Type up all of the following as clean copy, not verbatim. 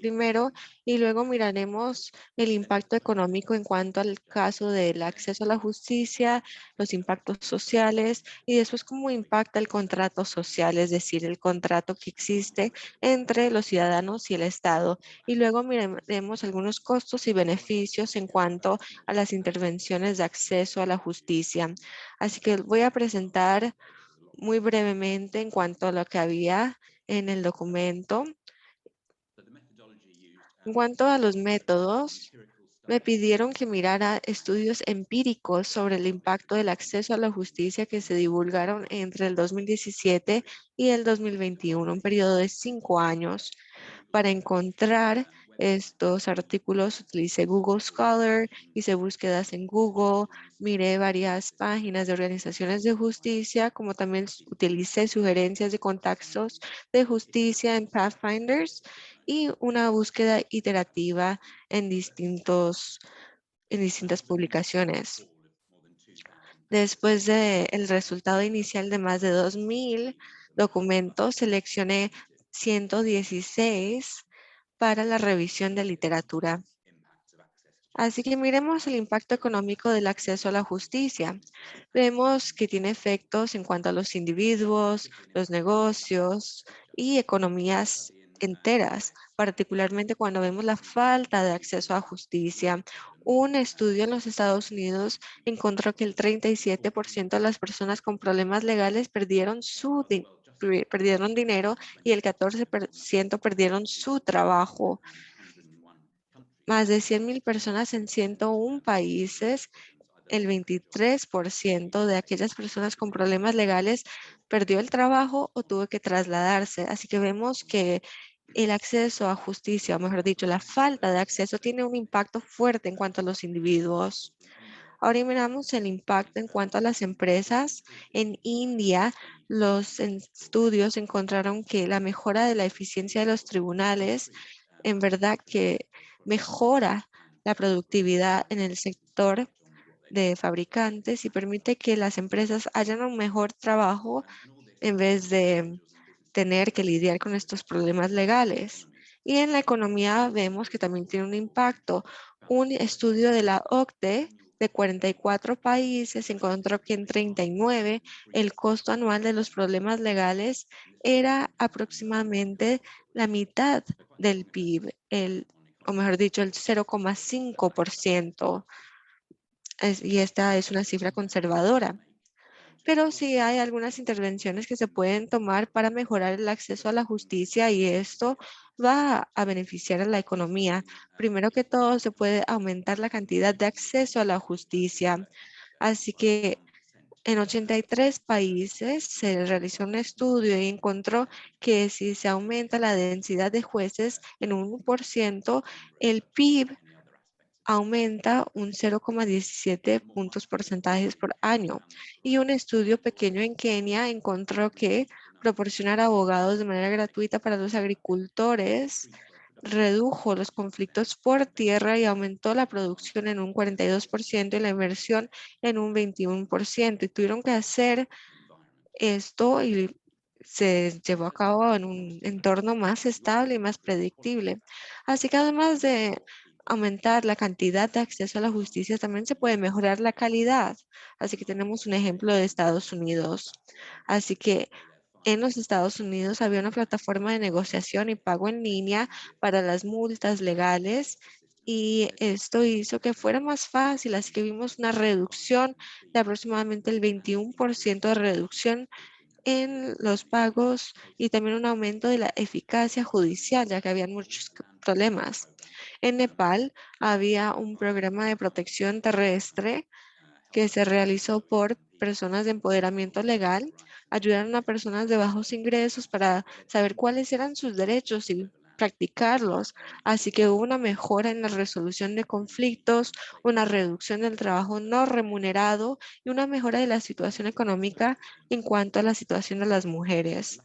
primero y luego miraremos el impacto económico en cuanto al caso del acceso a la justicia, los impactos sociales y después cómo impacta el contrato social, es decir, el contrato que existe entre los ciudadanos y el Estado. Y luego miraremos algunos costos y beneficios en cuanto a las intervenciones de acceso a la justicia. Así que voy a presentar muy brevemente en cuanto a lo que había en el documento. En cuanto a los métodos, me pidieron que mirara estudios empíricos sobre el impacto del acceso a la justicia que se divulgaron entre el 2017 y el 2021, un periodo de 5 años. Para encontrar estos artículos utilicé Google Scholar, hice búsquedas en Google, miré varias páginas de organizaciones de justicia, como también utilicé sugerencias de contactos de justicia en Pathfinders y una búsqueda iterativa en distintas publicaciones. Después del resultado inicial de más de 2,000 documentos, seleccioné 116 para la revisión de literatura. Así que miremos el impacto económico del acceso a la justicia. Vemos que tiene efectos en cuanto a los individuos, los negocios y economías enteras, particularmente cuando vemos la falta de acceso a justicia. Un estudio en los Estados Unidos encontró que el 37% de las personas con problemas legales perdieron dinero y el 14% perdieron su trabajo. Más de 100,000 personas en 101 países, el 23% de aquellas personas con problemas legales perdió el trabajo o tuvo que trasladarse. Así que vemos que el acceso a justicia, o mejor dicho, la falta de acceso tiene un impacto fuerte en cuanto a los individuos. Ahora miramos el impacto en cuanto a las empresas. En India, los estudios encontraron que la mejora de la eficiencia de los tribunales en verdad que mejora la productividad en el sector de fabricantes y permite que las empresas hagan un mejor trabajo en vez de tener que lidiar con estos problemas legales. Y en la economía vemos que también tiene un impacto. Un estudio de la OCDE de 44 países encontró que en 39 el costo anual de los problemas legales era aproximadamente la mitad del PIB, o mejor dicho, el 0,5%. Y esta es una cifra conservadora. Pero sí hay algunas intervenciones que se pueden tomar para mejorar el acceso a la justicia y esto va a beneficiar a la economía. Primero que todo, se puede aumentar la cantidad de acceso a la justicia. Así que en 83 países se realizó un estudio y encontró que si se aumenta la densidad de jueces en un 1%, el PIB aumenta un 0,17 puntos porcentajes por año. Y un estudio pequeño en Kenia encontró que proporcionar abogados de manera gratuita para los agricultores redujo los conflictos por tierra y aumentó la producción en un 42% y la inversión en un 21%. Y tuvieron que hacer esto y se llevó a cabo en un entorno más estable y más predictible. Así que además de aumentar la cantidad de acceso a la justicia, también se puede mejorar la calidad. Así que tenemos un ejemplo de Estados Unidos. Así que en los Estados Unidos había una plataforma de negociación y pago en línea para las multas legales y esto hizo que fuera más fácil. Así que vimos una reducción de aproximadamente el 21% de reducción en los pagos y también un aumento de la eficacia judicial, ya que habían muchos problemas. En Nepal había un programa de protección terrestre que se realizó por personas de empoderamiento legal. Ayudaron a personas de bajos ingresos para saber cuáles eran sus derechos y practicarlos. Así que hubo una mejora en la resolución de conflictos, una reducción del trabajo no remunerado y una mejora de la situación económica en cuanto a la situación de las mujeres.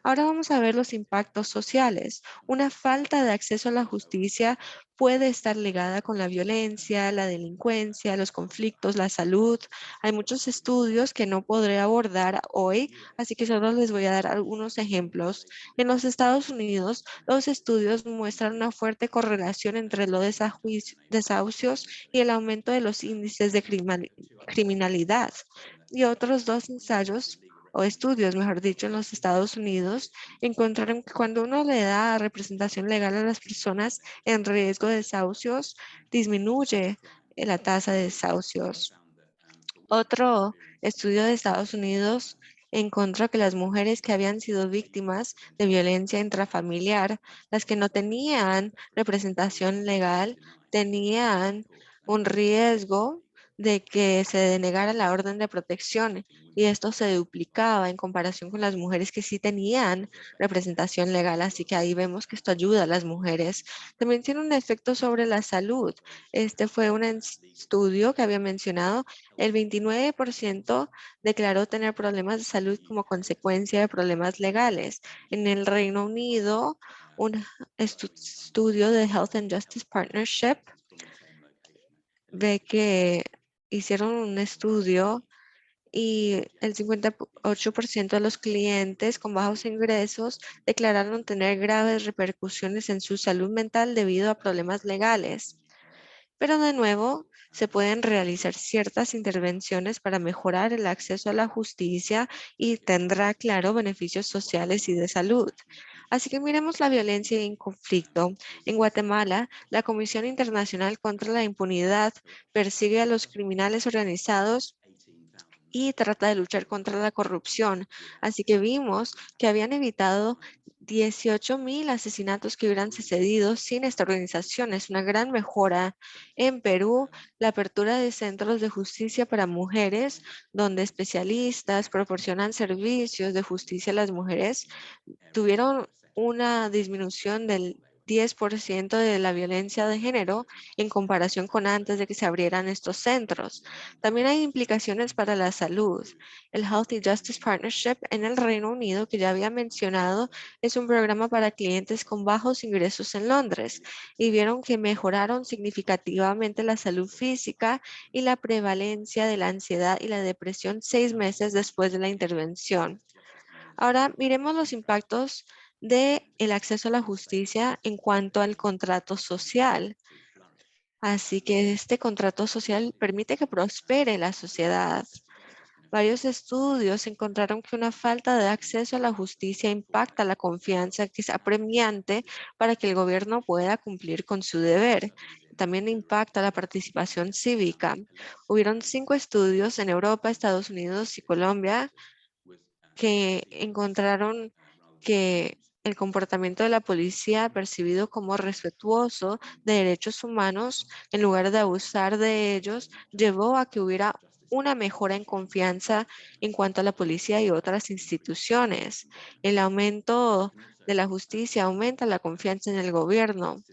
Ahora vamos a ver los impactos sociales. Una falta de acceso a la justicia puede estar ligada con la violencia, la delincuencia, los conflictos, la salud. Hay muchos estudios que no podré abordar hoy, así que solo les voy a dar algunos ejemplos. En los Estados Unidos, los estudios muestran una fuerte correlación entre los desahucios y el aumento de los índices de criminalidad. Y otros dos ensayos o estudios, mejor dicho, en los Estados Unidos, encontraron que cuando uno le da representación legal a las personas en riesgo de desahucios, disminuye la tasa de desahucios. Otro estudio de Estados Unidos encontró que las mujeres que habían sido víctimas de violencia intrafamiliar, las que no tenían representación legal, tenían un riesgo de que se denegara la orden de protección y esto se duplicaba en comparación con las mujeres que sí tenían representación legal. Así que ahí vemos que esto ayuda a las mujeres. También tiene un efecto sobre la salud. Este fue un estudio que había mencionado el 29% declaró tener problemas de salud como consecuencia de problemas legales. En el Reino Unido, un estudio de Health and Justice Partnership ve que hicieron un estudio y el 58% de los clientes con bajos ingresos declararon tener graves repercusiones en su salud mental debido a problemas legales. Pero de nuevo, se pueden realizar ciertas intervenciones para mejorar el acceso a la justicia y tendrá, claro, beneficios sociales y de salud. Así que miremos la violencia y el conflicto. En Guatemala, la Comisión Internacional contra la Impunidad persigue a los criminales organizados y trata de luchar contra la corrupción. Así que vimos que habían evitado 18,000 asesinatos que hubieran sucedido sin esta organización. Es una gran mejora. En Perú, la apertura de centros de justicia para mujeres, donde especialistas proporcionan servicios de justicia a las mujeres, tuvieron una disminución del 10% de la violencia de género en comparación con antes de que se abrieran estos centros. También hay implicaciones para la salud. El Healthy Justice Partnership en el Reino Unido, que ya había mencionado, es un programa para clientes con bajos ingresos en Londres y vieron que mejoraron significativamente la salud física y la prevalencia de la ansiedad y la depresión 6 meses después de la intervención. Ahora miremos los impactos de el acceso a la justicia en cuanto al contrato social. Así que este contrato social permite que prospere la sociedad. Varios estudios encontraron que una falta de acceso a la justicia impacta la confianza que es apremiante para que el gobierno pueda cumplir con su deber. También impacta la participación cívica. Hubieron 5 estudios en Europa, Estados Unidos y Colombia que encontraron que el comportamiento de la policía percibido como respetuoso de derechos humanos, en lugar de abusar de ellos, llevó a que hubiera una mejora en confianza en cuanto a la policía y otras instituciones. El aumento de la justicia aumenta la confianza en el gobierno.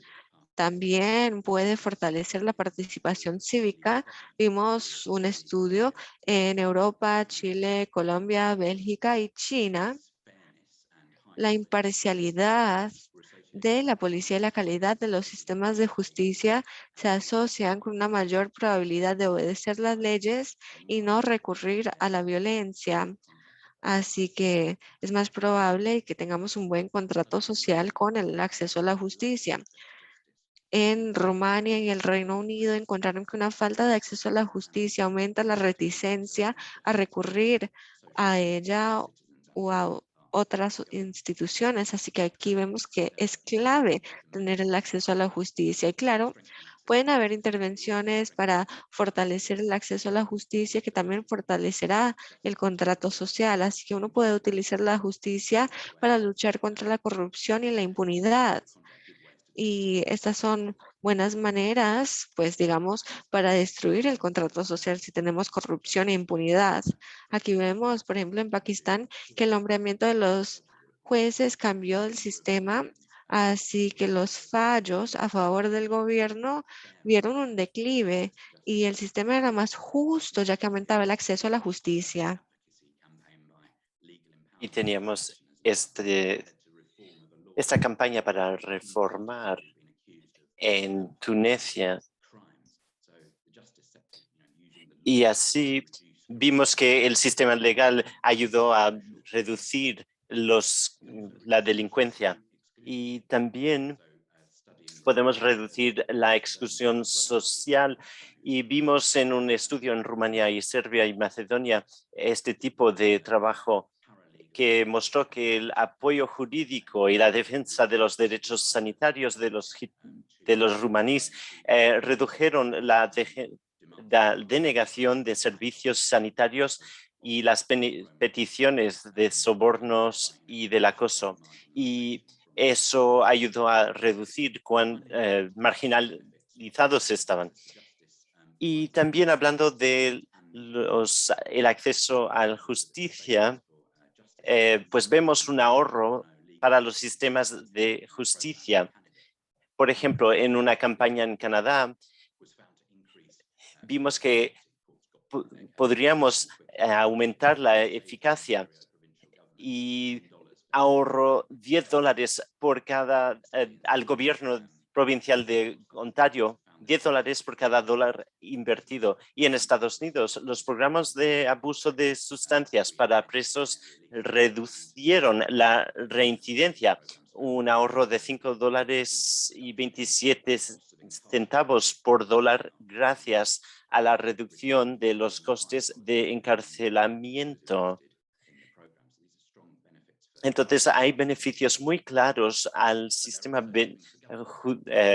También puede fortalecer la participación cívica. Vimos un estudio en Europa, Chile, Colombia, Bélgica y China. La imparcialidad de la policía y la calidad de los sistemas de justicia se asocian con una mayor probabilidad de obedecer las leyes y no recurrir a la violencia. Así que es más probable que tengamos un buen contrato social con el acceso a la justicia. En Rumania y el Reino Unido encontraron que una falta de acceso a la justicia aumenta la reticencia a recurrir a ella o a otras instituciones. Así que aquí vemos que es clave tener el acceso a la justicia. Y claro, pueden haber intervenciones para fortalecer el acceso a la justicia que también fortalecerá el contrato social. Así que uno puede utilizar la justicia para luchar contra la corrupción y la impunidad. Y estas son buenas maneras, pues digamos, para destruir el contrato social si tenemos corrupción e impunidad. Aquí vemos, por ejemplo, en Pakistán, que el nombramiento de los jueces cambió el sistema, así que los fallos a favor del gobierno vieron un declive y el sistema era más justo, ya que aumentaba el acceso a la justicia. Y teníamos esta campaña para reformar en Túnez y así vimos que el sistema legal ayudó a reducir la delincuencia y también podemos reducir la exclusión social y vimos en un estudio en Rumanía y Serbia y Macedonia este tipo de trabajo que mostró que el apoyo jurídico y la defensa de los derechos sanitarios de los rumaníes redujeron la denegación de servicios sanitarios y las peticiones de sobornos y del acoso. Y eso ayudó a reducir cuán marginalizados estaban. Y también hablando de el acceso a la justicia, pues vemos un ahorro para los sistemas de justicia. Por ejemplo, en una campaña en Canadá, vimos que podríamos aumentar la eficacia y ahorro $10 por cada, al gobierno provincial de Ontario, $10 por cada dólar invertido. Y en Estados Unidos, los programas de abuso de sustancias para presos reducieron la reincidencia, un ahorro de $5.27 por dólar gracias a la reducción de los costes de encarcelamiento. Entonces, hay beneficios muy claros al sistema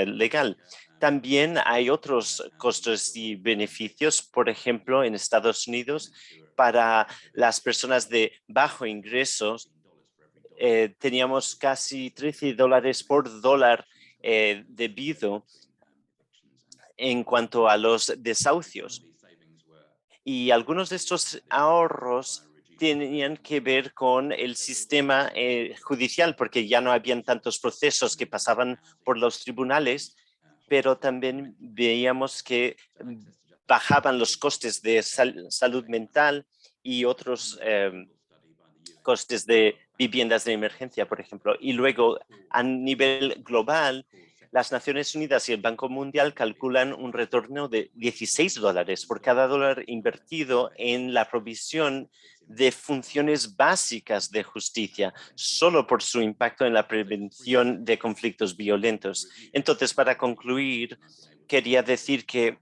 legal. También hay otros costos y beneficios, por ejemplo, en Estados Unidos, para las personas de bajo ingresos, teníamos casi $13 por dólar debido en cuanto a los desahucios. Y algunos de estos ahorros tenían que ver con el sistema judicial, porque ya no habían tantos procesos que pasaban por los tribunales, pero también veíamos que bajaban los costes de salud mental y otros costes de viviendas de emergencia, por ejemplo. Y luego, a nivel global, las Naciones Unidas y el Banco Mundial calculan un retorno de $16 por cada dólar invertido en la provisión de funciones básicas de justicia, solo por su impacto en la prevención de conflictos violentos. Entonces, para concluir, quería decir que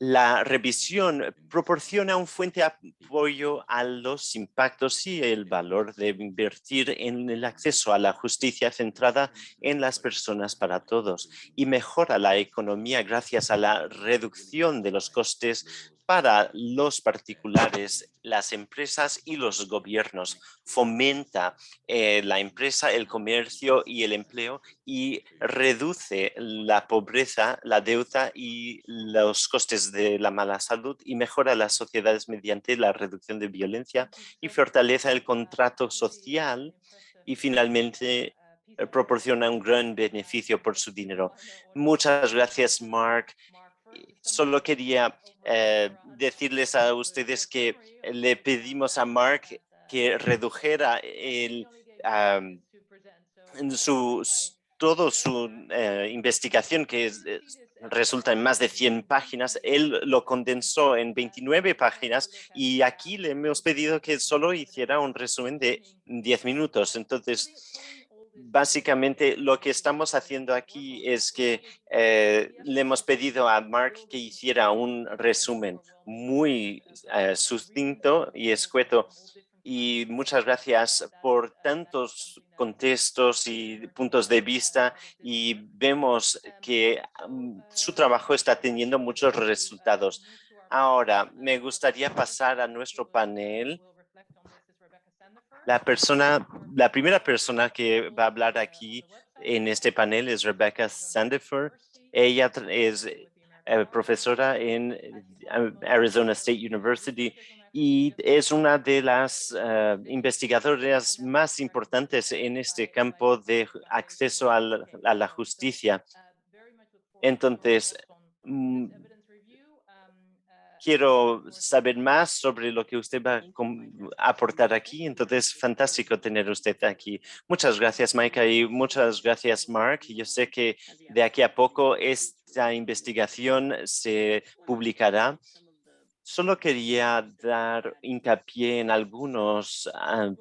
la revisión proporciona un fuente de apoyo a los impactos y el valor de invertir en el acceso a la justicia centrada en las personas para todos y mejora la economía gracias a la reducción de los costes para los particulares, las empresas y los gobiernos. Fomenta la empresa, el comercio y el empleo y reduce la pobreza, la deuda y los costes de la mala salud y mejora las sociedades mediante la reducción de violencia y fortalece el contrato social y finalmente proporciona un gran beneficio por su dinero. Muchas gracias, Mark. Solo quería decirles a ustedes que le pedimos a Mark que redujera todo su investigación, que resulta en más de 100 páginas, él lo condensó en 29 páginas y aquí le hemos pedido que solo hiciera un resumen de 10 minutos. Entonces, básicamente lo que estamos haciendo aquí es que le hemos pedido a Mark que hiciera un resumen muy sucinto y escueto. Y muchas gracias por tantos contextos y puntos de vista y vemos que su trabajo está teniendo muchos resultados. Ahora, me gustaría pasar a nuestro panel. La primera persona que va a hablar aquí en este panel es Rebecca Sandifer. Ella es profesora en Arizona State University y es una de las investigadoras más importantes en este campo de acceso a la justicia. Entonces, mm, quiero saber más sobre lo que usted va a aportar aquí. Entonces, fantástico tener usted aquí. Muchas gracias, Maika, y muchas gracias, Mark. Yo sé que de aquí a poco esta investigación se publicará. Solo quería dar hincapié en algunos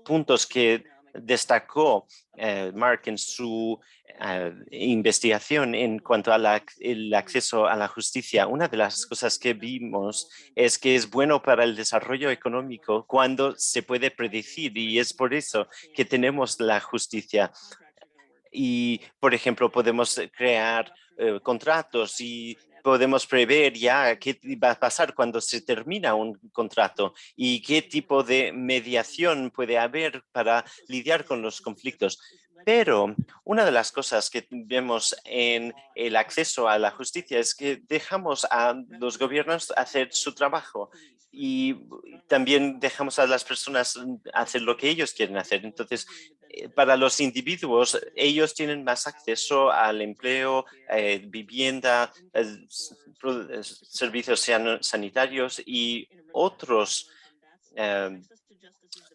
puntos que destacó Mark en su investigación en cuanto al acceso a la justicia. Una de las cosas que vimos es que es bueno para el desarrollo económico cuando se puede predecir, y es por eso que tenemos la justicia. Y, por ejemplo, podemos crear contratos y podemos prever ya qué va a pasar cuando se termina un contrato y qué tipo de mediación puede haber para lidiar con los conflictos. Pero una de las cosas que vemos en el acceso a la justicia es que dejamos a los gobiernos hacer su trabajo y también dejamos a las personas hacer lo que ellos quieren hacer. Entonces, para los individuos, ellos tienen más acceso al empleo, vivienda, servicios sanitarios y otros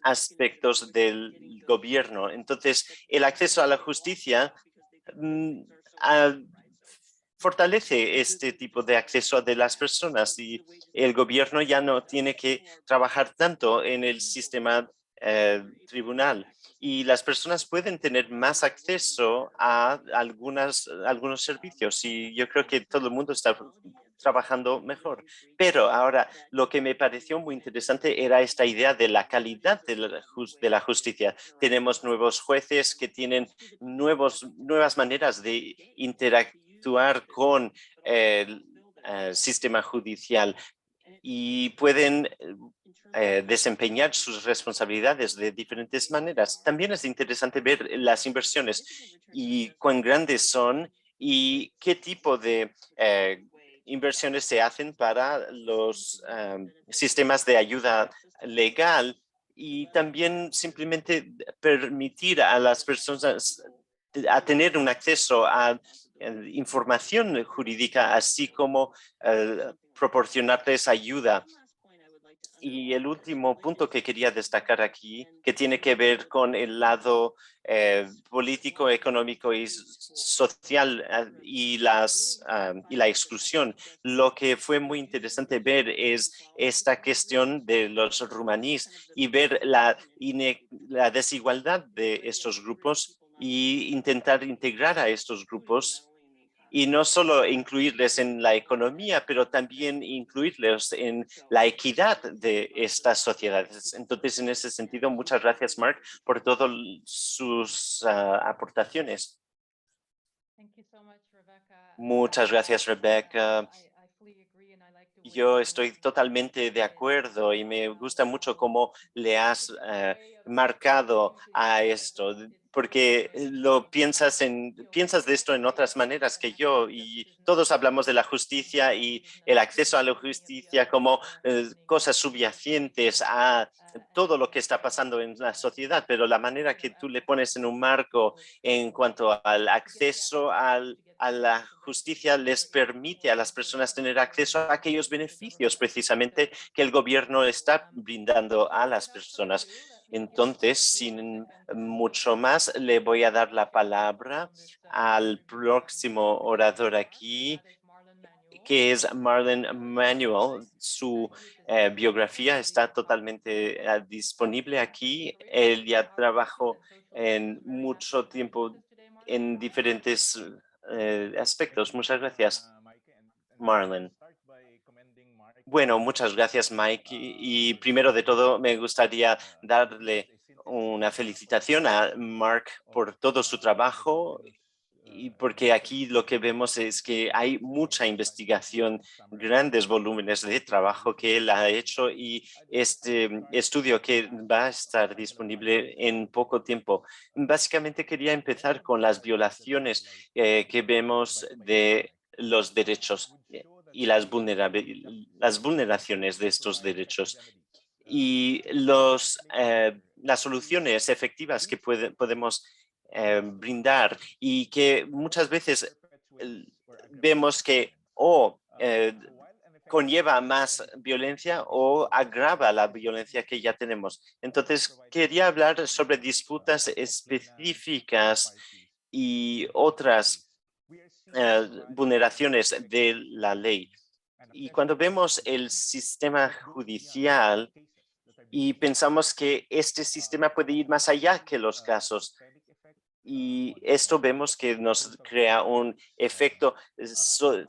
aspectos del gobierno. Entonces, el acceso a la justicia mm, a- fortalece este tipo de acceso de las personas y el gobierno ya no tiene que trabajar tanto en el sistema tribunal y las personas pueden tener más acceso a algunos servicios y yo creo que todo el mundo está trabajando mejor. Pero ahora lo que me pareció muy interesante era esta idea de la calidad de la justicia. Tenemos nuevos jueces que tienen nuevas maneras de interactuar con el sistema judicial y pueden desempeñar sus responsabilidades de diferentes maneras. También es interesante ver las inversiones y cuán grandes son y qué tipo de inversiones se hacen para los sistemas de ayuda legal y también simplemente permitir a las personas a tener un acceso a información jurídica, así como proporcionarles ayuda. Y el último punto que quería destacar aquí, que tiene que ver con el lado político, económico y social y la exclusión. Lo que fue muy interesante ver es esta cuestión de los rumaníes y ver la desigualdad de estos grupos y intentar integrar a estos grupos y no solo incluirles en la economía, pero también incluirles en la equidad de estas sociedades. Entonces, en ese sentido, muchas gracias, Mark, por todas sus aportaciones. Muchas gracias, Rebecca. Yo estoy totalmente de acuerdo y me gusta mucho cómo le has marcado a esto, porque piensas de esto en otras maneras que yo y todos hablamos de la justicia y el acceso a la justicia como cosas subyacentes a todo lo que está pasando en la sociedad, pero la manera que tú le pones en un marco en cuanto al acceso a la justicia les permite a las personas tener acceso a aquellos beneficios precisamente que el gobierno está brindando a las personas. Entonces, sin mucho más, le voy a dar la palabra al próximo orador aquí, que es Marlon Manuel. Su biografía está totalmente disponible aquí. Él ya trabajó en mucho tiempo en diferentes aspectos. Muchas gracias, Marlon. Bueno, muchas gracias, Mike. Y primero de todo, me gustaría darle una felicitación a Mark por todo su trabajo y porque aquí lo que vemos es que hay mucha investigación, grandes volúmenes de trabajo que él ha hecho y este estudio que va a estar disponible en poco tiempo. Básicamente quería empezar con las violaciones que vemos de los derechos y las vulneraciones de estos derechos y las soluciones efectivas que podemos brindar y que muchas veces vemos que conlleva más violencia o agrava la violencia que ya tenemos. Entonces, quería hablar sobre disputas específicas y otras vulneraciones de la ley. Y cuando vemos el sistema judicial y pensamos que este sistema puede ir más allá que los casos, y esto vemos que nos crea un efecto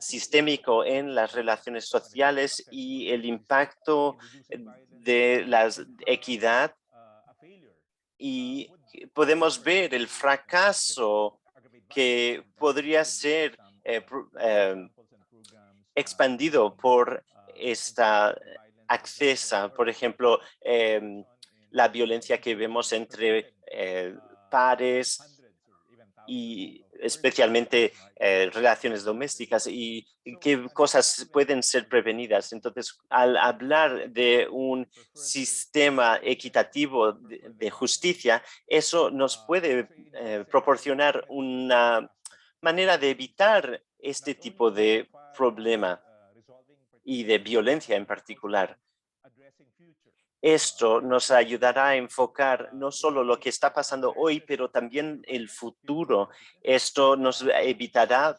sistémico en las relaciones sociales y el impacto de la equidad, y podemos ver el fracaso que podría ser expandido por esta accesa, por ejemplo, la violencia que vemos entre pares y especialmente relaciones domésticas y qué cosas pueden ser prevenidas. Entonces, al hablar de un sistema equitativo de justicia, eso nos puede proporcionar una manera de evitar este tipo de problema y de violencia en particular. Esto nos ayudará a enfocar no solo lo que está pasando hoy, pero también el futuro. Esto nos evitará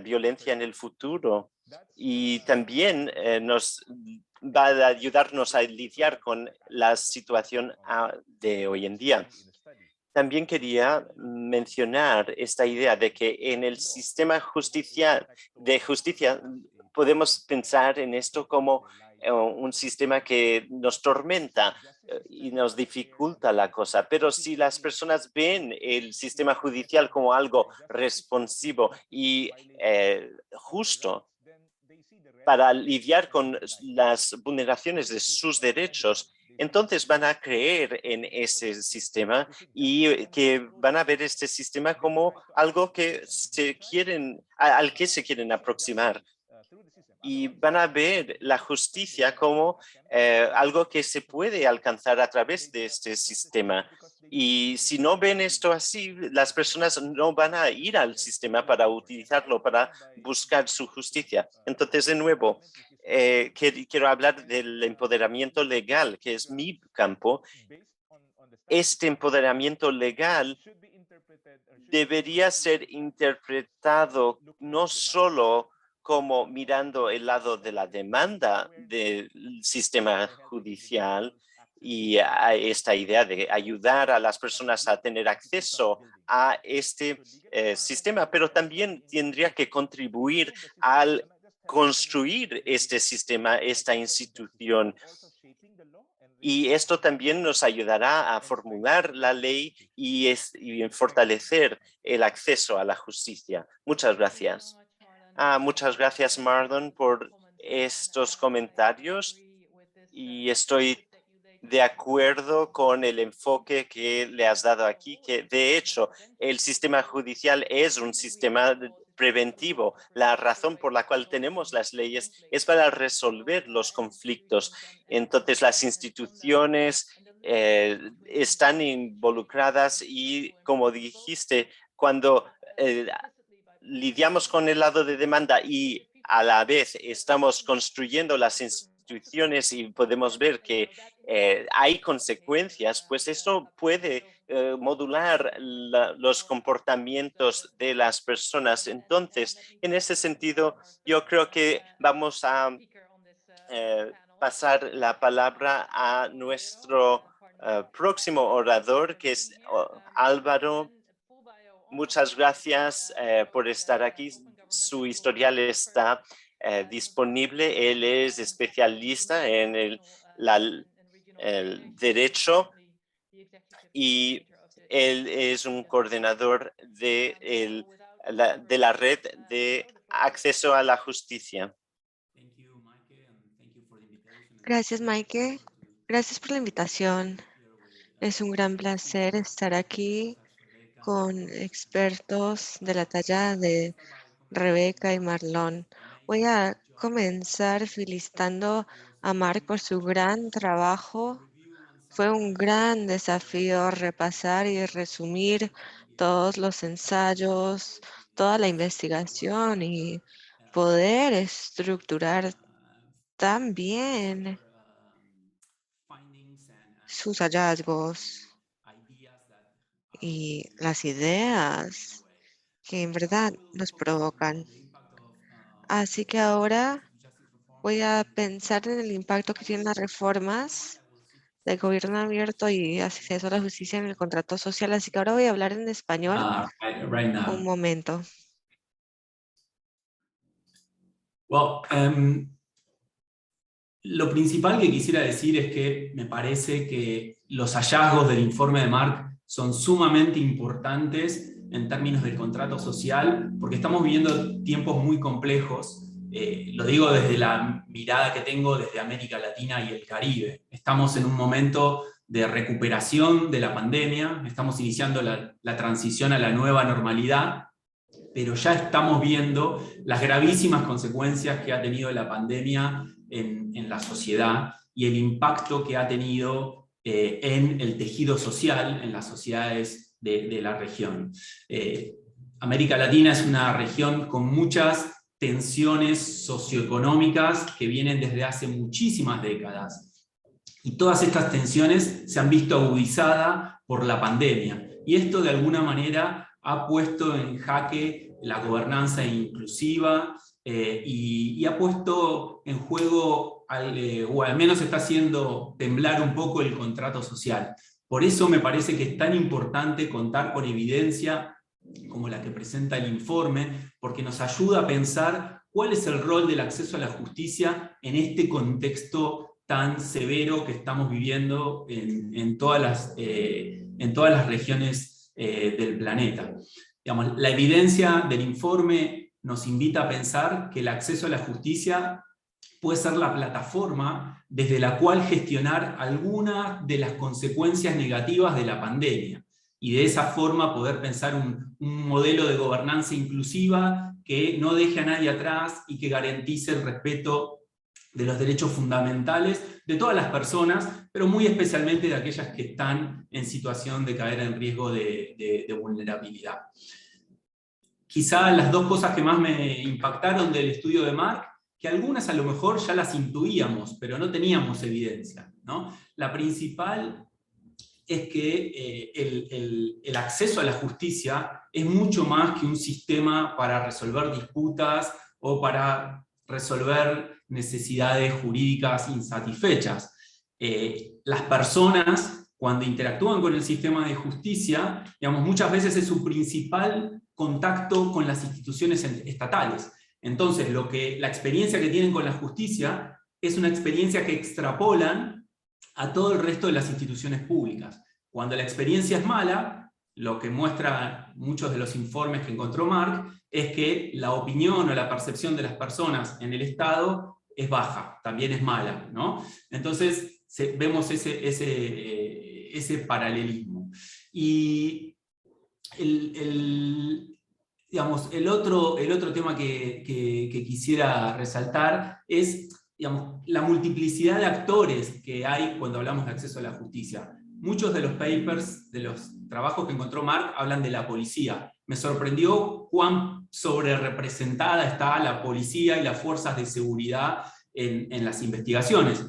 violencia en el futuro y también nos va a ayudarnos a lidiar con la situación de hoy en día. También quería mencionar esta idea de que en el sistema de justicia podemos pensar en esto como un sistema que nos tormenta y nos dificulta la cosa. Pero si las personas ven el sistema judicial como algo responsivo y justo para lidiar con las vulneraciones de sus derechos, entonces van a creer en ese sistema y que van a ver este sistema como algo que al que se quieren aproximar. Y van a ver la justicia como algo que se puede alcanzar a través de este sistema. Y si no ven esto así, las personas no van a ir al sistema para utilizarlo, para buscar su justicia. Entonces, de nuevo, quiero hablar del empoderamiento legal, que es mi campo. Este empoderamiento legal debería ser interpretado no solo como mirando el lado de la demanda del sistema judicial y a esta idea de ayudar a las personas a tener acceso a este sistema, pero también tendría que contribuir al construir este sistema, esta institución. Y esto también nos ayudará a formular la ley y fortalecer el acceso a la justicia. Muchas gracias. Muchas gracias, Mardon, por estos comentarios y estoy de acuerdo con el enfoque que le has dado aquí, que de hecho el sistema judicial es un sistema preventivo. La razón por la cual tenemos las leyes es para resolver los conflictos. Entonces las instituciones están involucradas y, como dijiste, cuando lidiamos con el lado de demanda y a la vez estamos construyendo las instituciones y podemos ver que hay consecuencias, pues eso puede modular los comportamientos de las personas. Entonces, en ese sentido, yo creo que vamos a pasar la palabra a nuestro próximo orador, que es Álvaro. Muchas gracias por estar aquí. Su historial está disponible. Él es especialista en el derecho y él es un coordinador de la red de acceso a la justicia. Gracias, Mike. Gracias por la invitación. Es un gran placer estar aquí con expertos de la talla de Rebeca y Marlon. Voy a comenzar felicitando a Mark por su gran trabajo. Fue un gran desafío repasar y resumir todos los ensayos, toda la investigación y poder estructurar también sus hallazgos y las ideas que en verdad nos provocan. Así que ahora voy a pensar en el impacto que tienen las reformas del gobierno abierto y acceso a la justicia en el contrato social. Así que ahora voy a hablar en español right un now. momento. Well, lo principal que quisiera decir es que me parece que los hallazgos del informe de Mark son sumamente importantes en términos del contrato social, porque estamos viviendo tiempos muy complejos. Lo digo desde la mirada que tengo desde América Latina y el Caribe. Estamos en un momento de recuperación de la pandemia, estamos iniciando la transición a la nueva normalidad, pero ya estamos viendo las gravísimas consecuencias que ha tenido la pandemia en la sociedad y el impacto que ha tenido en el tejido social, en las sociedades de la región. América Latina es una región con muchas tensiones socioeconómicas que vienen desde hace muchísimas décadas. Y todas estas tensiones se han visto agudizadas por la pandemia. Y esto de alguna manera ha puesto en jaque la gobernanza inclusiva y ha puesto en juego, o al menos está haciendo temblar un poco el contrato social. Por eso me parece que es tan importante contar con evidencia como la que presenta el informe, porque nos ayuda a pensar cuál es el rol del acceso a la justicia en este contexto tan severo que estamos viviendo en todas las regiones del planeta. Digamos, la evidencia del informe nos invita a pensar que el acceso a la justicia puede ser la plataforma desde la cual gestionar algunas de las consecuencias negativas de la pandemia y de esa forma poder pensar un modelo de gobernanza inclusiva que no deje a nadie atrás y que garantice el respeto de los derechos fundamentales de todas las personas, pero muy especialmente de aquellas que están en situación de caer en riesgo de vulnerabilidad. Quizá las dos cosas que más me impactaron del estudio de Mark, que algunas a lo mejor ya las intuíamos, pero no teníamos evidencia, ¿no? La principal es que el acceso a la justicia es mucho más que un sistema para resolver disputas o para resolver necesidades jurídicas insatisfechas. Las personas, cuando interactúan con el sistema de justicia, digamos, muchas veces es su principal contacto con las instituciones estatales. Entonces, la experiencia que tienen con la justicia es una experiencia que extrapolan a todo el resto de las instituciones públicas. Cuando la experiencia es mala, lo que muestra muchos de los informes que encontró Mark, es que la opinión o la percepción de las personas en el Estado es baja, también es mala, ¿no? Entonces vemos ese paralelismo. Y digamos, el otro tema que quisiera resaltar es, digamos, la multiplicidad de actores que hay cuando hablamos de acceso a la justicia. Muchos de los papers, de los trabajos que encontró Mark, hablan de la policía. Me sorprendió cuán sobrerepresentada está la policía y las fuerzas de seguridad en las investigaciones.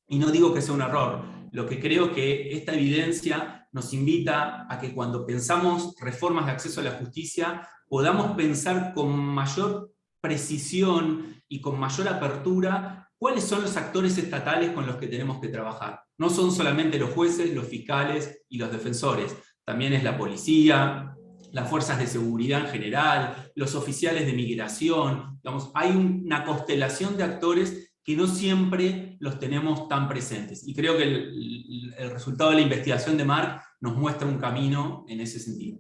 Y no digo que sea un error. Lo que creo es que esta evidencia nos invita a que cuando pensamos reformas de acceso a la justicia, podamos pensar con mayor precisión y con mayor apertura cuáles son los actores estatales con los que tenemos que trabajar. No son solamente los jueces, los fiscales y los defensores, también es la policía, las fuerzas de seguridad en general, los oficiales de migración. Digamos, hay una constelación de actores que no siempre los tenemos tan presentes. Y creo que el resultado de la investigación de Mark nos muestra un camino en ese sentido.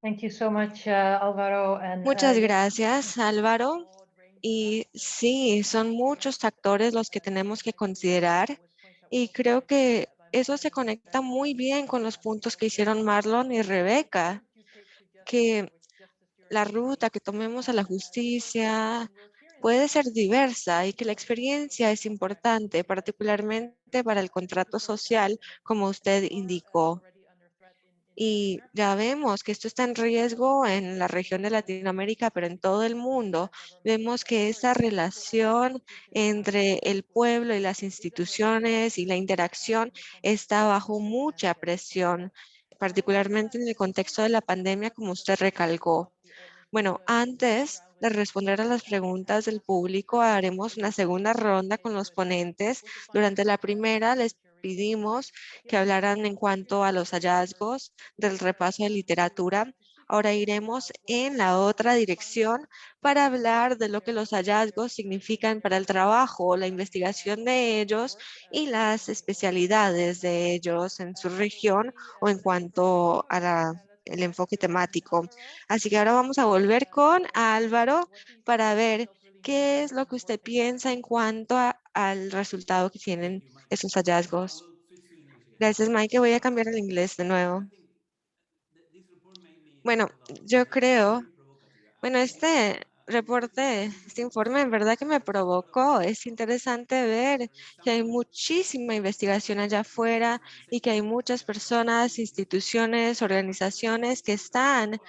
Thank you so much, Álvaro. Muchas gracias, Álvaro. Y sí, son muchos actores los que tenemos que considerar y creo que eso se conecta muy bien con los puntos que hicieron Marlon y Rebeca, que la ruta que tomemos a la justicia puede ser diversa y que la experiencia es importante, particularmente para el contrato social, como usted indicó. Y ya vemos que esto está en riesgo en la región de Latinoamérica, pero en todo el mundo. Vemos que esa relación entre el pueblo y las instituciones y la interacción está bajo mucha presión, particularmente en el contexto de la pandemia, como usted recalcó. Bueno, antes de responder a las preguntas del público, haremos una segunda ronda con los ponentes. Durante la primera les pedimos que hablaran en cuanto a los hallazgos del repaso de literatura. Ahora iremos en la otra dirección para hablar de lo que los hallazgos significan para el trabajo, la investigación de ellos y las especialidades de ellos en su región o en cuanto a el enfoque temático. Así que ahora vamos a volver con Álvaro para ver qué es lo que usted piensa en cuanto al resultado que tienen esos hallazgos. Gracias, Mike. Voy a cambiar al inglés de nuevo. Bueno, yo creo, bueno, este reporte, este informe en verdad que me provocó. Es interesante ver que hay muchísima investigación allá afuera y que hay muchas personas, instituciones, organizaciones que están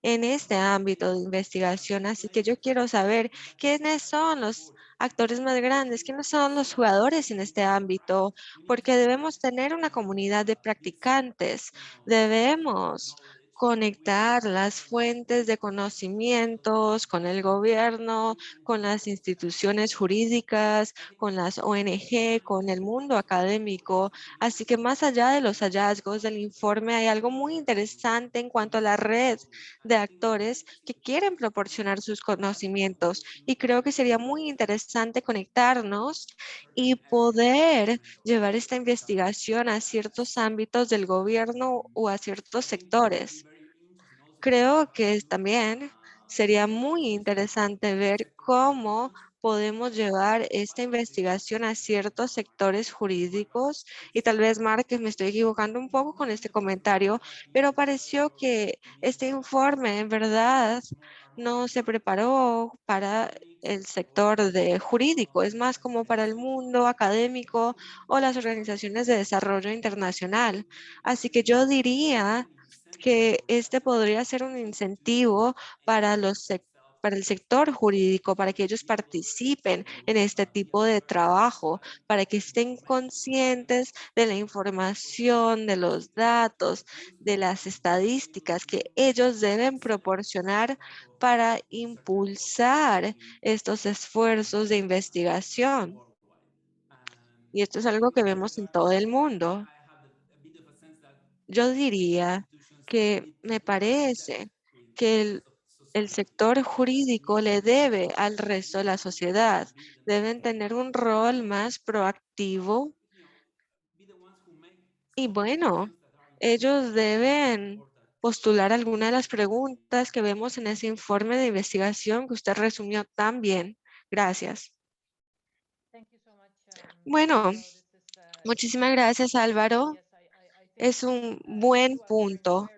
en este ámbito de investigación. Así que yo quiero saber quiénes son los actores más grandes, quiénes son los jugadores en este ámbito, porque debemos tener una comunidad de practicantes. Debemos conectar las fuentes de conocimientos con el gobierno, con las instituciones jurídicas, con las ONG, con el mundo académico. Así que más allá de los hallazgos del informe, hay algo muy interesante en cuanto a la red de actores que quieren proporcionar sus conocimientos. Y creo que sería muy interesante conectarnos y poder llevar esta investigación a ciertos ámbitos del gobierno o a ciertos sectores. Creo que también sería muy interesante ver cómo podemos llevar esta investigación a ciertos sectores jurídicos y tal vez, Mark, que me estoy equivocando un poco con este comentario, pero pareció que este informe en verdad no se preparó para el sector de jurídico, es más como para el mundo académico o las organizaciones de desarrollo internacional. Así que yo diría que este podría ser un incentivo para para el sector jurídico, para que ellos participen en este tipo de trabajo, para que estén conscientes de la información, de los datos, de las estadísticas que ellos deben proporcionar para impulsar estos esfuerzos de investigación. Y esto es algo que vemos en todo el mundo. Yo diría que me parece que el sector jurídico le debe al resto de la sociedad. Deben tener un rol más proactivo y bueno, ellos deben postular alguna de las preguntas que vemos en ese informe de investigación que usted resumió tan bien. Gracias. Bueno, muchísimas gracias, Álvaro. Es un buen punto.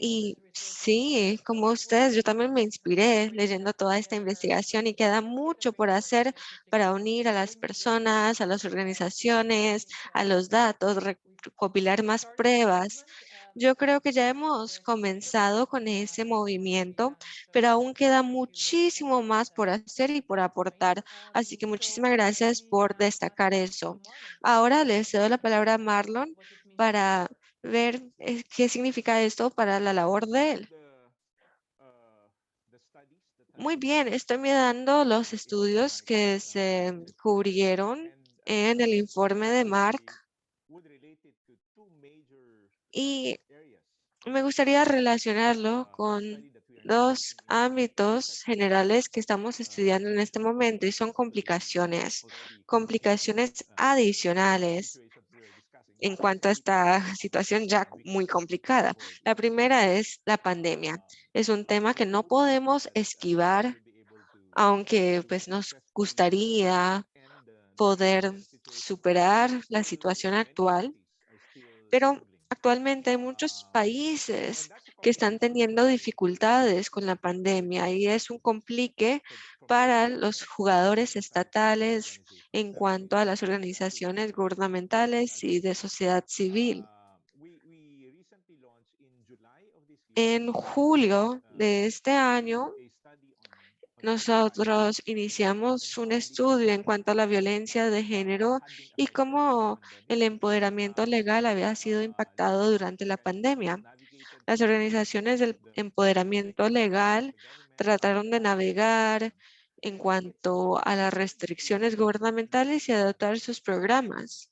Y sí, como ustedes, yo también me inspiré leyendo toda esta investigación y queda mucho por hacer para unir a las personas, a las organizaciones, a los datos, recopilar más pruebas. Yo creo que ya hemos comenzado con ese movimiento, pero aún queda muchísimo más por hacer y por aportar. Así que muchísimas gracias por destacar eso. Ahora le cedo la palabra a Marlon para ver qué significa esto para la labor de él. Muy bien, estoy mirando los estudios que se cubrieron en el informe de Mark y me gustaría relacionarlo con dos ámbitos generales que estamos estudiando en este momento y son complicaciones adicionales en cuanto a esta situación ya muy complicada. La primera es la pandemia. Es un tema que no podemos esquivar, aunque pues nos gustaría poder superar la situación actual, pero actualmente hay muchos países que están teniendo dificultades con la pandemia y es un complique para los jugadores estatales en cuanto a las organizaciones gubernamentales y de sociedad civil. En julio de este año, nosotros iniciamos un estudio en cuanto a la violencia de género y cómo el empoderamiento legal había sido impactado durante la pandemia. Las organizaciones del empoderamiento legal trataron de navegar en cuanto a las restricciones gubernamentales y adaptar sus programas.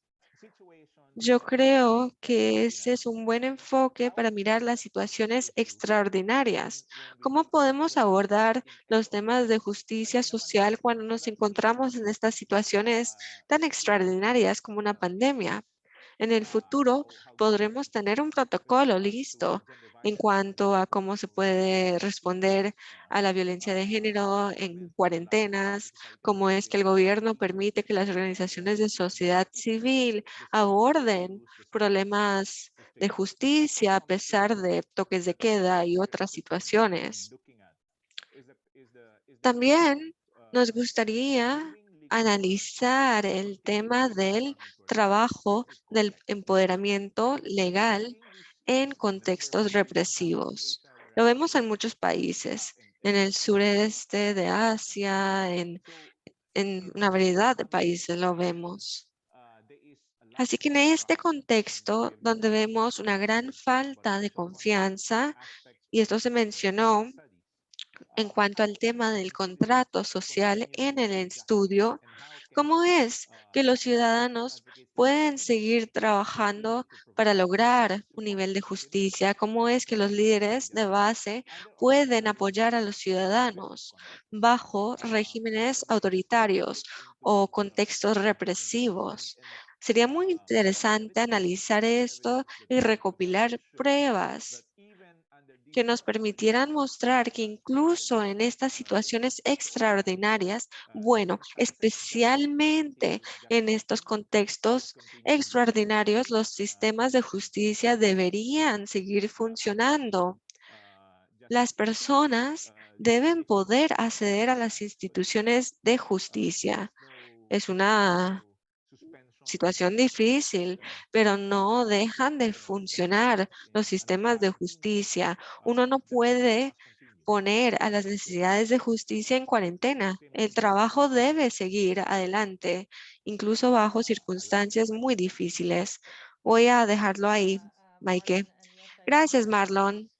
Yo creo que ese es un buen enfoque para mirar las situaciones extraordinarias. ¿Cómo podemos abordar los temas de justicia social cuando nos encontramos en estas situaciones tan extraordinarias como una pandemia? En el futuro podremos tener un protocolo listo en cuanto a cómo se puede responder a la violencia de género en cuarentenas, cómo es que el gobierno permite que las organizaciones de sociedad civil aborden problemas de justicia a pesar de toques de queda y otras situaciones. También nos gustaría analizar el tema del trabajo del empoderamiento legal en contextos represivos. Lo vemos en muchos países, en el sureste de Asia, en una variedad de países lo vemos. Así que en este contexto, donde vemos una gran falta de confianza, y esto se mencionó en cuanto al tema del contrato social en el estudio, ¿cómo es que los ciudadanos pueden seguir trabajando para lograr un nivel de justicia? ¿Cómo es que los líderes de base pueden apoyar a los ciudadanos bajo regímenes autoritarios o contextos represivos? Sería muy interesante analizar esto y recopilar pruebas que nos permitieran mostrar que incluso en estas situaciones extraordinarias, bueno, especialmente en estos contextos extraordinarios, los sistemas de justicia deberían seguir funcionando. Las personas deben poder acceder a las instituciones de justicia. Es una situación difícil, pero no dejan de funcionar los sistemas de justicia. Uno no puede poner a las necesidades de justicia en cuarentena. El trabajo debe seguir adelante, incluso bajo circunstancias muy difíciles. Voy a dejarlo ahí, Maike. Gracias, Marlon.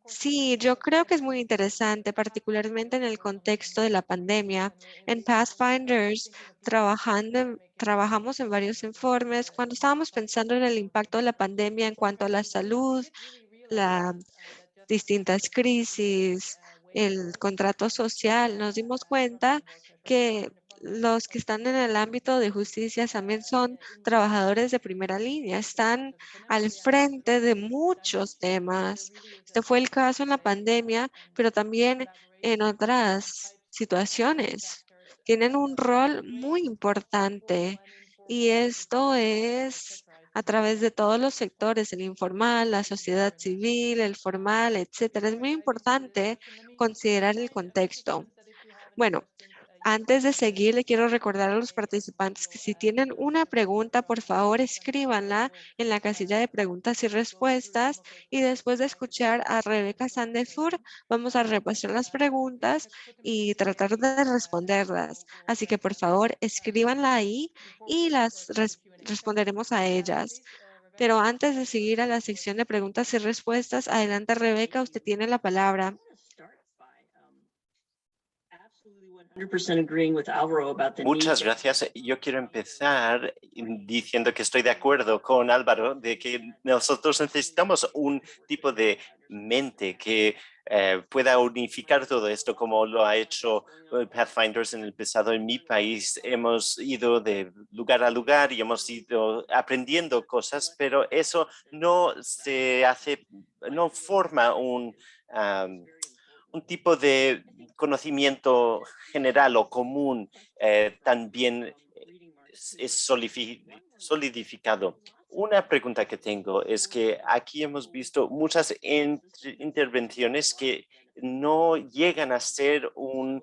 Sí, yo creo que es muy interesante, particularmente en el contexto de la pandemia. En Pathfinders, trabajamos en varios informes cuando estábamos pensando en el impacto de la pandemia en cuanto a la salud, la distintas crisis, el contrato social, nos dimos cuenta que los que están en el ámbito de justicia también son trabajadores de primera línea, están al frente de muchos temas. Este fue el caso en la pandemia, pero también en otras situaciones. Tienen un rol muy importante y esto es a través de todos los sectores, el informal, la sociedad civil, el formal, etcétera. Es muy importante considerar el contexto. Bueno, antes de seguir, le quiero recordar a los participantes que si tienen una pregunta, por favor, escríbanla en la casilla de preguntas y respuestas. Y después de escuchar a Rebeca Sandefur, vamos a repasar las preguntas y tratar de responderlas. Así que, por favor, escríbanla ahí y responderemos a ellas. Pero antes de seguir a la sección de preguntas y respuestas, adelante, Rebeca, usted tiene la palabra. Muchas gracias. Yo quiero empezar diciendo que estoy de acuerdo con Álvaro de que nosotros necesitamos un tipo de mente que pueda unificar todo esto como lo ha hecho Pathfinders en el pasado. En mi país hemos ido de lugar a lugar y hemos ido aprendiendo cosas, pero eso no se hace, no forma un tipo de conocimiento general o común también es solidificado. Una pregunta que tengo es que aquí hemos visto muchas intervenciones que no llegan a ser una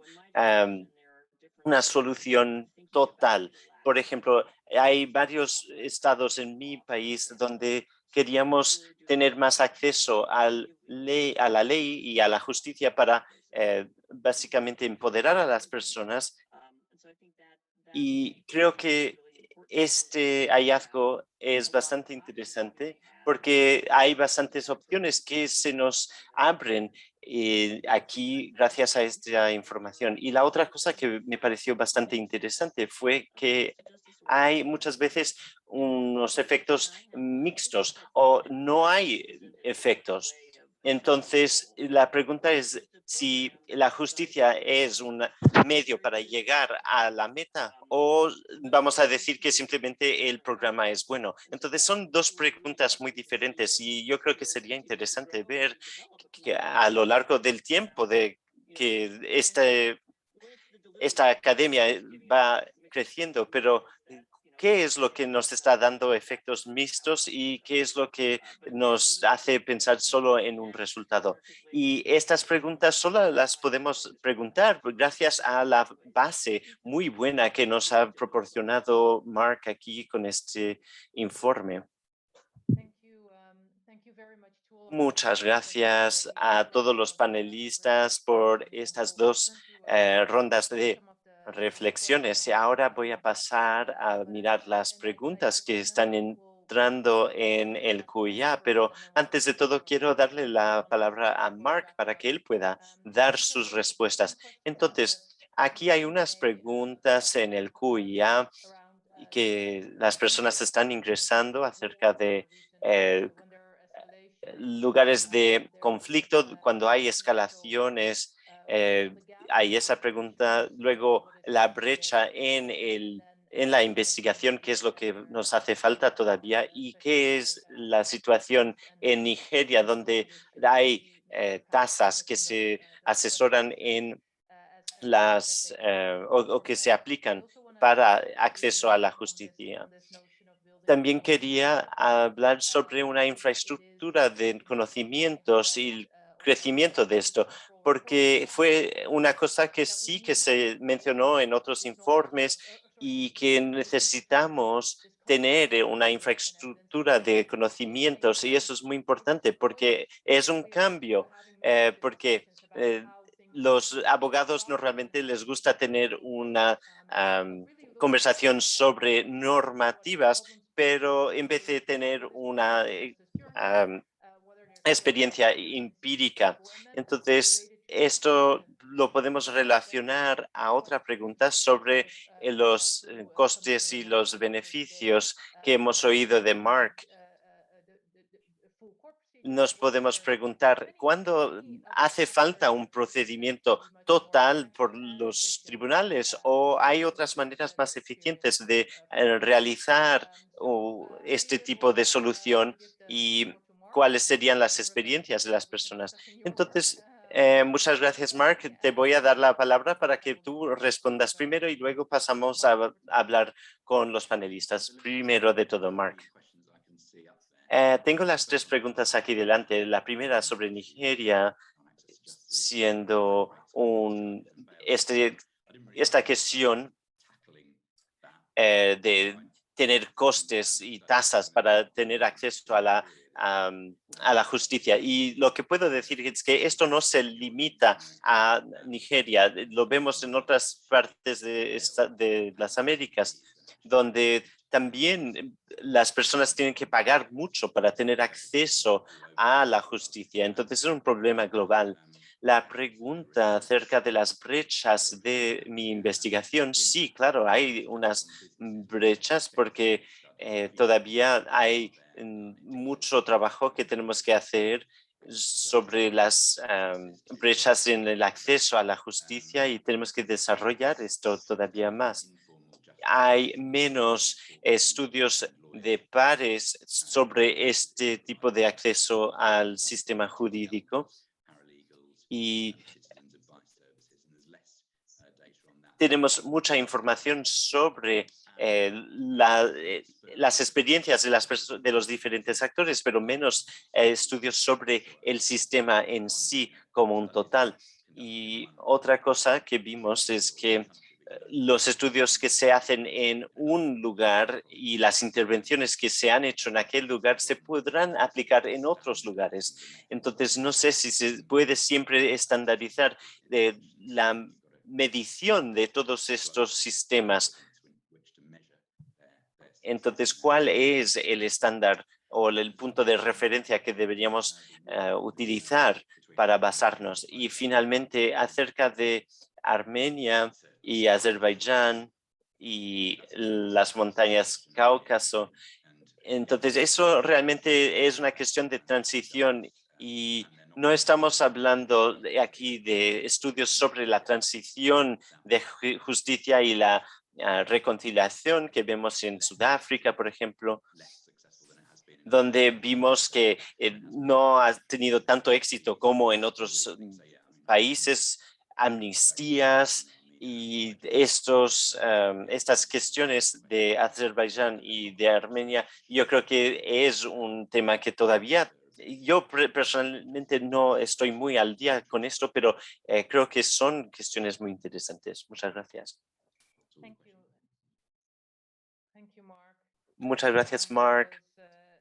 solución total. Por ejemplo, hay varios estados en mi país donde queríamos tener más acceso a la ley y a la justicia para básicamente empoderar a las personas. Y creo que este hallazgo es bastante interesante porque hay bastantes opciones que se nos abren aquí gracias a esta información. Y la otra cosa que me pareció bastante interesante fue que hay muchas veces unos efectos mixtos o no hay efectos. Entonces, la pregunta es si la justicia es un medio para llegar a la meta o vamos a decir que simplemente el programa es bueno. Entonces son dos preguntas muy diferentes y yo creo que sería interesante ver que a lo largo del tiempo de que esta academia va creciendo, pero ¿qué es lo que nos está dando efectos mixtos y qué es lo que nos hace pensar solo en un resultado? Y estas preguntas solo las podemos preguntar gracias a la base muy buena que nos ha proporcionado Mark aquí con este informe. Muchas gracias a todos los panelistas por estas dos rondas de reflexiones. Y ahora voy a pasar a mirar las preguntas que están entrando en el QIA, pero antes de todo quiero darle la palabra a Mark para que él pueda dar sus respuestas. Entonces, aquí hay unas preguntas en el QIA que las personas están ingresando acerca de lugares de conflicto, cuando hay escalaciones, hay esa pregunta. Luego, la brecha en la investigación, qué es lo que nos hace falta todavía y qué es la situación en Nigeria, donde hay tasas que se asesoran en o que se aplican para acceso a la justicia. También quería hablar sobre una infraestructura de conocimientos y el crecimiento de esto, porque fue una cosa que sí que se mencionó en otros informes y que necesitamos tener una infraestructura de conocimientos y eso es muy importante porque es un cambio, porque los abogados normalmente les gusta tener una conversación sobre normativas, pero en vez de tener una experiencia empírica. Entonces, esto lo podemos relacionar a otra pregunta sobre los costes y los beneficios que hemos oído de Mark. Nos podemos preguntar, ¿cuándo hace falta un procedimiento total por los tribunales o hay otras maneras más eficientes de realizar este tipo de solución y cuáles serían las experiencias de las personas? Entonces, muchas gracias, Mark. Te voy a dar la palabra para que tú respondas primero y luego pasamos a hablar con los panelistas. Primero de todo, Mark. Tengo las tres preguntas aquí delante. La primera sobre Nigeria, siendo esta cuestión de tener costes y tasas para tener acceso a la justicia. Y lo que puedo decir es que esto no se limita a Nigeria. Lo vemos en otras partes de las Américas, donde también las personas tienen que pagar mucho para tener acceso a la justicia. Entonces es un problema global. La pregunta acerca de las brechas de mi investigación, sí, claro, hay unas brechas porque todavía hay mucho trabajo que tenemos que hacer sobre las brechas en el acceso a la justicia y tenemos que desarrollar esto todavía más. Hay menos estudios de pares sobre este tipo de acceso al sistema jurídico y tenemos mucha información sobre las experiencias de los diferentes actores, pero menos estudios sobre el sistema en sí como un total. Y otra cosa que vimos es que los estudios que se hacen en un lugar y las intervenciones que se han hecho en aquel lugar se podrán aplicar en otros lugares. Entonces, no sé si se puede siempre estandarizar la medición de todos estos sistemas. Entonces, ¿cuál es el estándar o el punto de referencia que deberíamos utilizar para basarnos? Y finalmente, acerca de Armenia y Azerbaiyán y las montañas Cáucaso. Entonces, eso realmente es una cuestión de transición y no estamos hablando aquí de estudios sobre la transición de justicia y la reconciliación que vemos en Sudáfrica, por ejemplo, donde vimos que no ha tenido tanto éxito como en otros países, amnistías y estas cuestiones de Azerbaiyán y de Armenia. Yo creo que es un tema que todavía, yo personalmente no estoy muy al día con esto, pero creo que son cuestiones muy interesantes. Muchas gracias. Muchas gracias, Mark,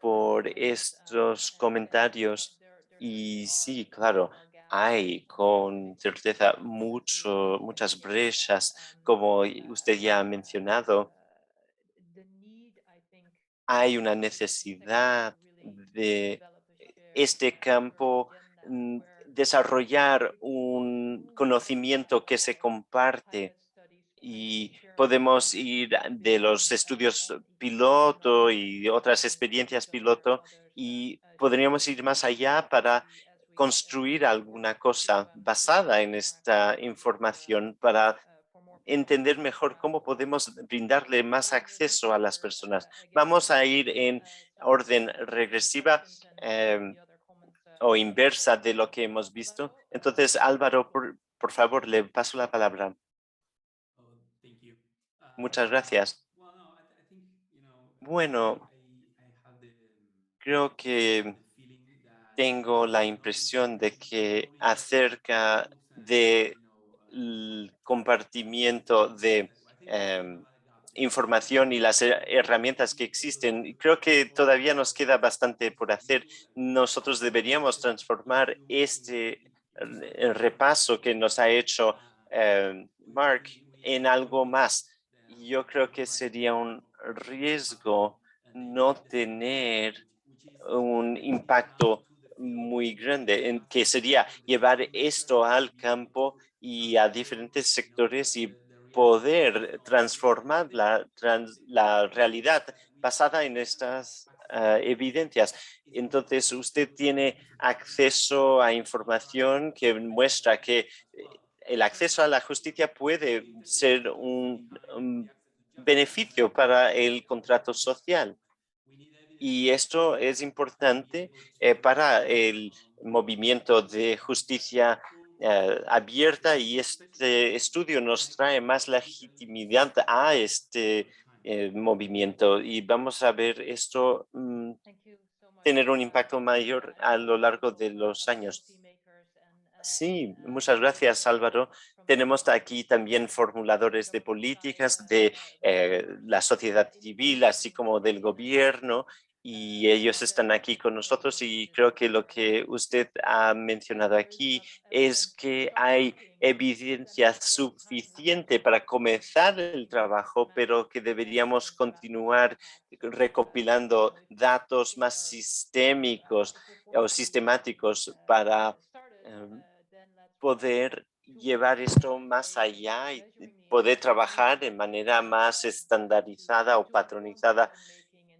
por estos comentarios. Y sí, claro, hay con certeza muchas brechas, como usted ya ha mencionado. Hay una necesidad de este campo desarrollar un conocimiento que se comparte y podemos ir de los estudios piloto y otras experiencias piloto y podríamos ir más allá para construir alguna cosa basada en esta información para entender mejor cómo podemos brindarle más acceso a las personas. Vamos a ir en orden regresiva o inversa de lo que hemos visto. Entonces, Álvaro, por favor, le paso la palabra. Muchas gracias. Bueno, creo que tengo la impresión de que acerca del compartimiento de información y las herramientas que existen, creo que todavía nos queda bastante por hacer. Nosotros deberíamos transformar este repaso que nos ha hecho Mark en algo más. Yo creo que sería un riesgo no tener un impacto muy grande, en que sería llevar esto al campo y a diferentes sectores y poder transformar la realidad basada en estas evidencias. Entonces, usted tiene acceso a información que muestra que el acceso a la justicia puede ser un beneficio para el contrato social. Y esto es importante para el movimiento de justicia abierta y este estudio nos trae más legitimidad a este movimiento y vamos a ver esto tener un impacto mayor a lo largo de los años. Sí, muchas gracias, Álvaro. Tenemos aquí también formuladores de políticas de la sociedad civil, así como del gobierno, y ellos están aquí con nosotros y creo que lo que usted ha mencionado aquí es que hay evidencia suficiente para comenzar el trabajo, pero que deberíamos continuar recopilando datos más sistémicos o sistemáticos para poder llevar esto más allá y poder trabajar de manera más estandarizada o patronizada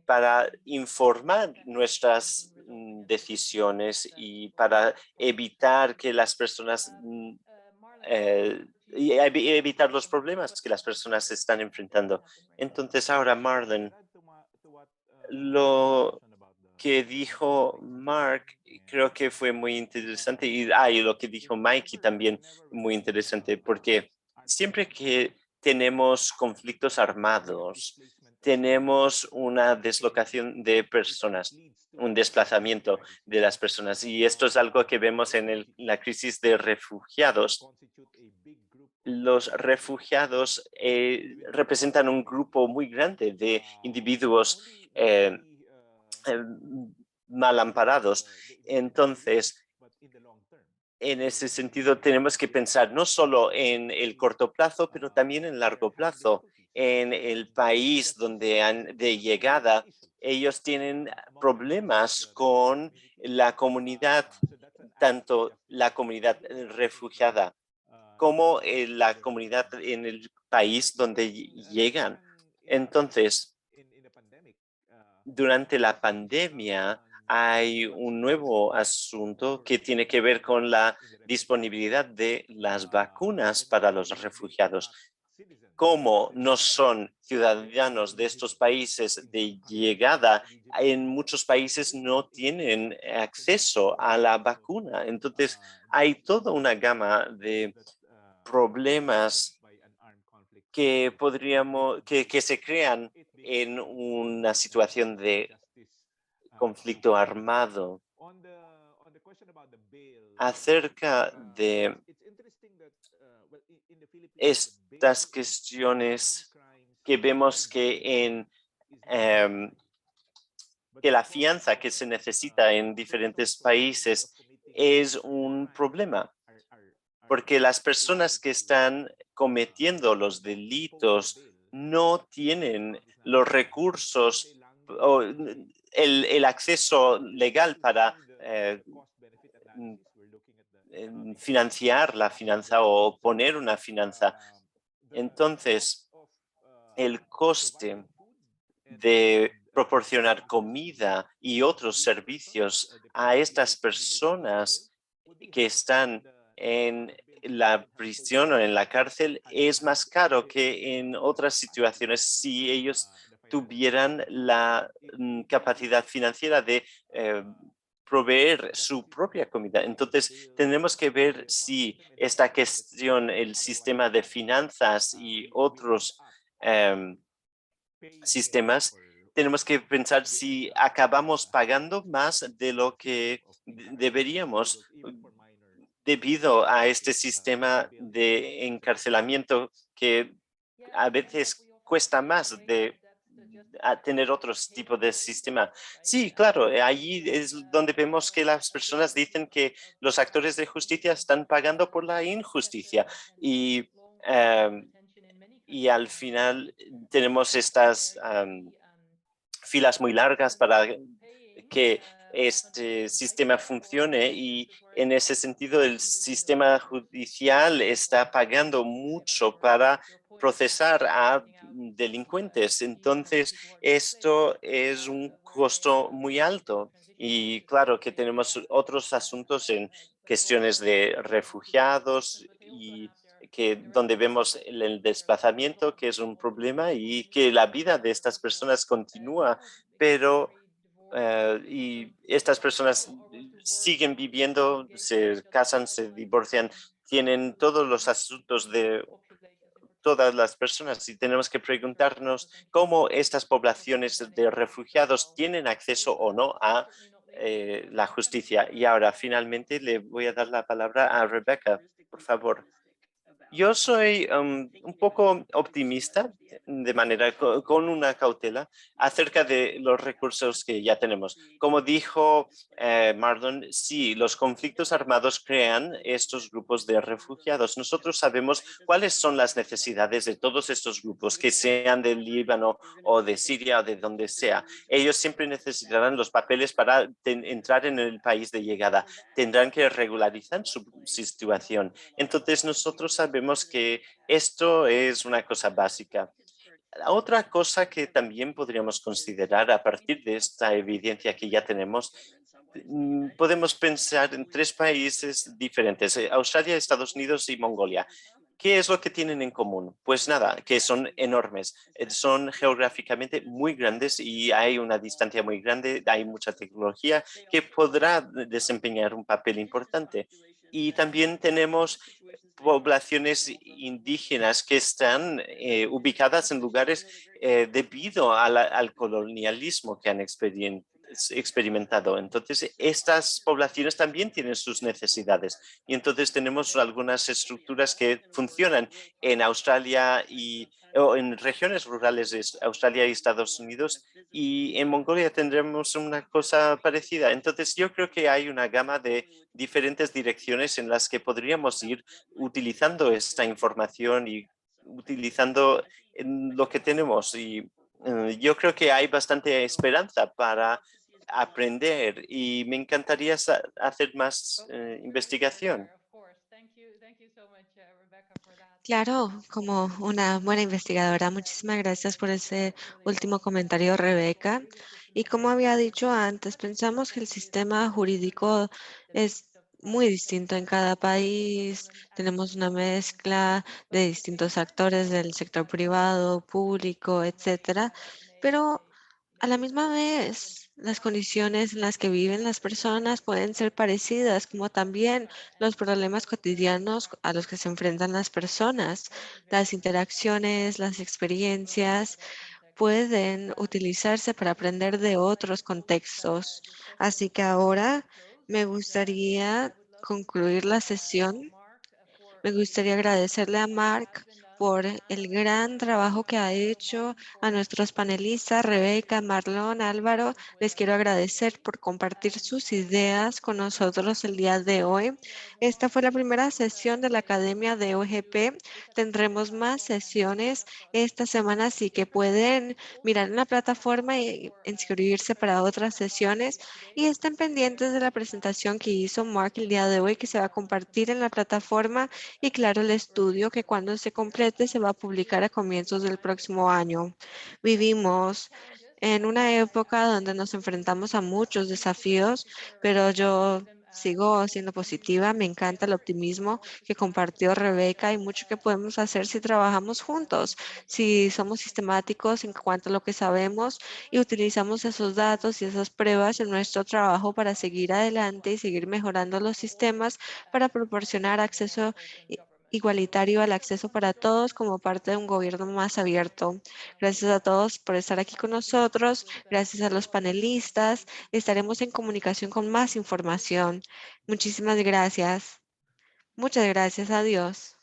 para informar nuestras decisiones y para evitar que las personas y evitar los problemas que las personas están enfrentando. Entonces ahora, Marlon, lo que dijo Mark creo que fue muy interesante y lo que dijo Mikey también muy interesante porque siempre que tenemos conflictos armados, tenemos una deslocación de personas, un desplazamiento de las personas y esto es algo que vemos en la crisis de refugiados los refugiados representan un grupo muy grande de individuos mal amparados. Entonces, en ese sentido, tenemos que pensar no solo en el corto plazo, pero también en largo plazo. En el país donde han de llegada, ellos tienen problemas con la comunidad, tanto la comunidad refugiada como la comunidad en el país donde llegan. Entonces, durante la pandemia hay un nuevo asunto que tiene que ver con la disponibilidad de las vacunas para los refugiados. Como no son ciudadanos de estos países de llegada, en muchos países no tienen acceso a la vacuna. Entonces, hay toda una gama de problemas que se crean en una situación de conflicto armado. Acerca de estas cuestiones que vemos que que la fianza que se necesita en diferentes países es un problema, porque las personas que están cometiendo los delitos no tienen los recursos o el acceso legal para financiar la finanza o poner una finanza. Entonces, el coste de proporcionar comida y otros servicios a estas personas que están en la prisión o en la cárcel es más caro que en otras situaciones si ellos tuvieran la capacidad financiera de proveer su propia comida. Entonces, tenemos que ver si esta cuestión, el sistema de finanzas y otros sistemas, tenemos que pensar si acabamos pagando más de lo que deberíamos debido a este sistema de encarcelamiento que a veces cuesta más de tener otros tipos de sistema. Sí, claro, allí es donde vemos que las personas dicen que los actores de justicia están pagando por la injusticia y al final tenemos estas filas muy largas para que este sistema funcione y en ese sentido el sistema judicial está pagando mucho para procesar a delincuentes. Entonces, esto es un costo muy alto y claro que tenemos otros asuntos en cuestiones de refugiados y que donde vemos el desplazamiento, que es un problema y que la vida de estas personas continúa, pero y estas personas siguen viviendo, se casan, se divorcian, tienen todos los asuntos de todas las personas y tenemos que preguntarnos cómo estas poblaciones de refugiados tienen acceso o no a la justicia. Y ahora finalmente le voy a dar la palabra a Rebecca, por favor. Yo soy un poco optimista de manera con una cautela acerca de los recursos que ya tenemos. Como dijo Marlon, sí, los conflictos armados crean estos grupos de refugiados. Nosotros sabemos cuáles son las necesidades de todos estos grupos, que sean del Líbano o de Siria o de donde sea. Ellos siempre necesitarán los papeles para entrar en el país de llegada. Tendrán que regularizar su situación. Entonces nosotros sabemos que esto es una cosa básica. Otra cosa que también podríamos considerar a partir de esta evidencia que ya tenemos, podemos pensar en tres países diferentes, Australia, Estados Unidos y Mongolia. ¿Qué es lo que tienen en común? Pues nada, que son enormes, son geográficamente muy grandes y hay una distancia muy grande, hay mucha tecnología que podrá desempeñar un papel importante. Y también tenemos poblaciones indígenas que están ubicadas en lugares debido al colonialismo que han experimentado. Entonces, estas poblaciones también tienen sus necesidades y entonces tenemos algunas estructuras que funcionan en Australia o en regiones rurales de Australia y Estados Unidos, y en Mongolia tendremos una cosa parecida. Entonces, yo creo que hay una gama de diferentes direcciones en las que podríamos ir utilizando esta información y utilizando lo que tenemos, y yo creo que hay bastante esperanza para aprender y me encantaría hacer más investigación. Claro, como una buena investigadora. Muchísimas gracias por ese último comentario, Rebeca. Y como había dicho antes, pensamos que el sistema jurídico es muy distinto en cada país. Tenemos una mezcla de distintos actores del sector privado, público, etcétera. Pero a la misma vez, las condiciones en las que viven las personas pueden ser parecidas, como también los problemas cotidianos a los que se enfrentan las personas. Las interacciones, las experiencias pueden utilizarse para aprender de otros contextos. Así que ahora me gustaría concluir la sesión. Me gustaría agradecerle a Mark por el gran trabajo que ha hecho, a nuestros panelistas, Rebeca, Marlon, Álvaro. Les quiero agradecer por compartir sus ideas con nosotros el día de hoy. Esta fue la primera sesión de la Academia de OGP. Tendremos más sesiones esta semana, así que pueden mirar en la plataforma y inscribirse para otras sesiones. Y estén pendientes de la presentación que hizo Mark el día de hoy, que se va a compartir en la plataforma, y claro, el estudio que cuando se complete se va a publicar a comienzos del próximo año. Vivimos en una época donde nos enfrentamos a muchos desafíos, pero yo sigo siendo positiva. Me encanta el optimismo que compartió Rebeca. Hay mucho que podemos hacer si trabajamos juntos, si somos sistemáticos en cuanto a lo que sabemos y utilizamos esos datos y esas pruebas en nuestro trabajo para seguir adelante y seguir mejorando los sistemas para proporcionar acceso igualitario al acceso para todos como parte de un gobierno más abierto. Gracias a todos por estar aquí con nosotros. Gracias a los panelistas. Estaremos en comunicación con más información. Muchísimas gracias. Muchas gracias. Adiós.